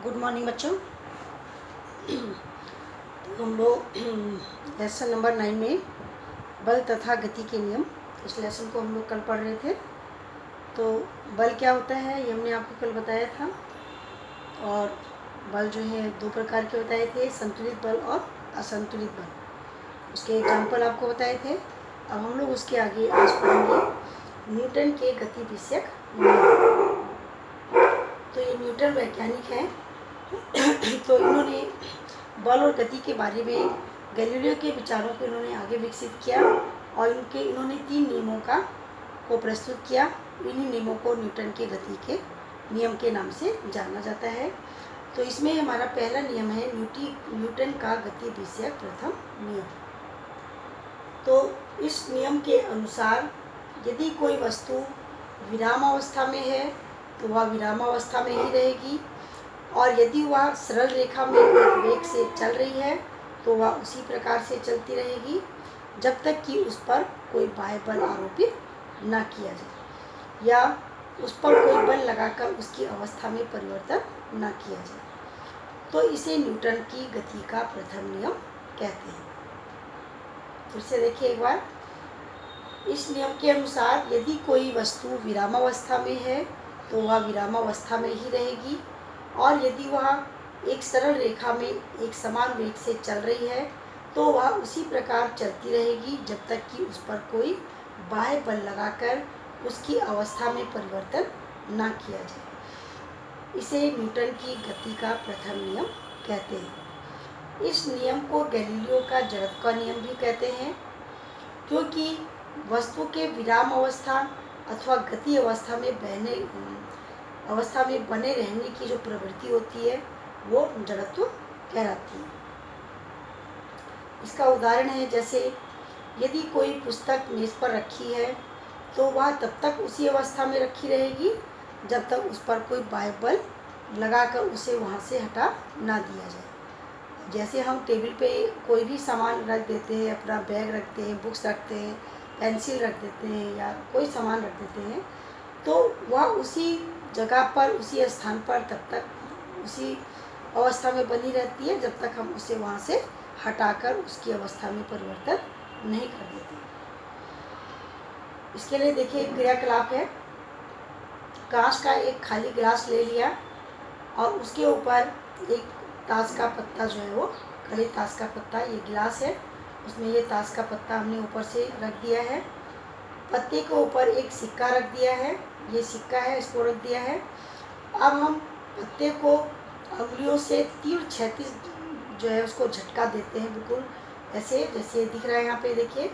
Good morning बच्चों। तो हम लोग लेसन नंबर 9 में बल तथा गति के नियम, इस लेसन को हम लोग कल पढ़ रहे थे। तो बल क्या होता है ये हमने आपको कल बताया था। और बल जो है दो प्रकार के बताए थे, संतुलित बल और असंतुलित बल। उसके एग्जाम्पल आपको बताए थे। अब हम लोग उसके आगे आज पढ़ेंगे न्यूटन के गति विषयक नियम। तो ये न्यूटन वैज्ञानिक हैं। तो इन्होंने बल और गति के बारे में गैलीलियो के विचारों को इन्होंने आगे विकसित किया और इन्होंने 3 नियमों को प्रस्तुत किया। इन्हीं नियमों को न्यूटन के गति के नियम के नाम से जाना जाता है। तो इसमें हमारा पहला नियम है न्यूटन का गति विषयक प्रथम नियम। तो इस नियम के अनुसार यदि कोई वस्तु विरामावस्था में है तो वह विरामावस्था में ही रहेगी, और यदि वह सरल रेखा में एक वेग से चल रही है तो वह उसी प्रकार से चलती रहेगी जब तक कि उस पर कोई बाह्य बल आरोपित न किया जाए या उस पर कोई बल लगाकर उसकी अवस्था में परिवर्तन न किया जाए। तो इसे न्यूटन की गति का प्रथम नियम कहते हैं। फिर से देखिए एक बार। इस नियम के अनुसार यदि कोई वस्तु विरामावस्था में है तो वह विरामावस्था में ही रहेगी, और यदि वह एक सरल रेखा में एक समान वेग से चल रही है तो वह उसी प्रकार चलती रहेगी जब तक कि उस पर कोई बाह्य बल लगाकर उसकी अवस्था में परिवर्तन न किया जाए। इसे न्यूटन की गति का प्रथम नियम कहते हैं। इस नियम को गैलीलियो का जड़त्व का नियम भी कहते हैं, क्योंकि वस्तु के विराम अवस्था अथवा गति अवस्था में बने रहने की जो प्रवृत्ति होती है वो जड़त्व कहलाती है। इसका उदाहरण है, जैसे यदि कोई पुस्तक मेज पर रखी है तो वह तब तक उसी अवस्था में रखी रहेगी जब तक उस पर कोई बाह्य बल लगाकर उसे वहाँ से हटा ना दिया जाए। जैसे हम टेबल पे कोई भी सामान रख देते हैं, अपना बैग रखते हैं, बुक्स रखते हैं, पेंसिल रख देते हैं या कोई सामान रख देते हैं, तो वह उसी जगह पर उसी स्थान पर तब तक उसी अवस्था में बनी रहती है जब तक हम उसे वहाँ से हटाकर उसकी अवस्था में परिवर्तन नहीं कर देते। इसके लिए देखिए एक क्रियाकलाप है। कांच का एक खाली गिलास ले लिया और उसके ऊपर एक ताश का पत्ता जो है वो खाली ताश का पत्ता, ये गिलास है, उसमें ये ताश का पत्ता हमने ऊपर से रख दिया है। पत्ते के ऊपर एक सिक्का रख दिया है, ये सिक्का है, इसको रख दिया है। अब हम पत्ते को अंगुलियों से तीर क्षैतिज जो है उसको झटका देते हैं, बिल्कुल ऐसे जैसे दिख रहा है यहाँ पे देखिए,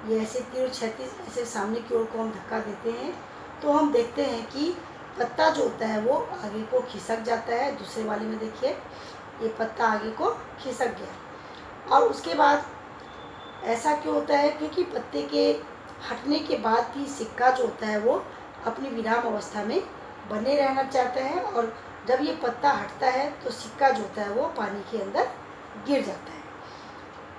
ये ऐसे तीर क्षैतिज ऐसे सामने की ओर को हम धक्का देते हैं तो हम देखते हैं कि पत्ता जो होता है वो आगे को खिसक जाता है। दूसरे वाले में देखिए ये पत्ता आगे को खिसक गया। और उसके बाद ऐसा क्यों होता है? क्योंकि पत्ते के हटने के बाद भी सिक्का जो होता है वो अपनी विराम अवस्था में बने रहना चाहता है, और जब ये पत्ता हटता है तो सिक्का जो होता है वो पानी के अंदर गिर जाता है।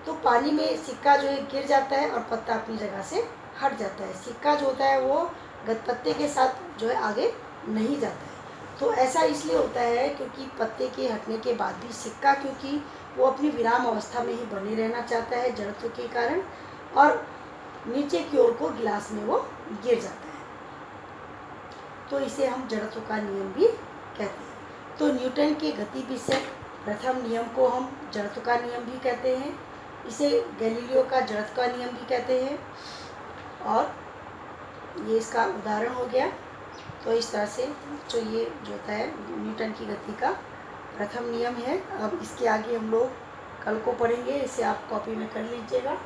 तो पानी में सिक्का जो है गिर जाता है और पत्ता अपनी जगह से हट जाता है। सिक्का जो होता है वो पत्ते के साथ जो है आगे नहीं जाता है। तो ऐसा इसलिए होता है क्योंकि पत्ते के हटने के बाद भी सिक्का, क्योंकि वो अपनी विराम अवस्था में ही बने रहना चाहता है जड़त्व के कारण, और नीचे की ओर को गिलास में वो गिर जाता है। तो इसे हम जड़त्व का नियम भी कहते हैं। तो न्यूटन के गति विषयक प्रथम नियम को हम जड़त्व का नियम भी कहते हैं, इसे गैलीलियो का जड़त्व का नियम भी कहते हैं, और ये इसका उदाहरण हो गया। तो इस तरह से जो ये जो होता है न्यूटन की गति का प्रथम नियम है। अब इसके आगे हम लोग कल को पढ़ेंगे, इसे आप कॉपी में कर लीजिएगा।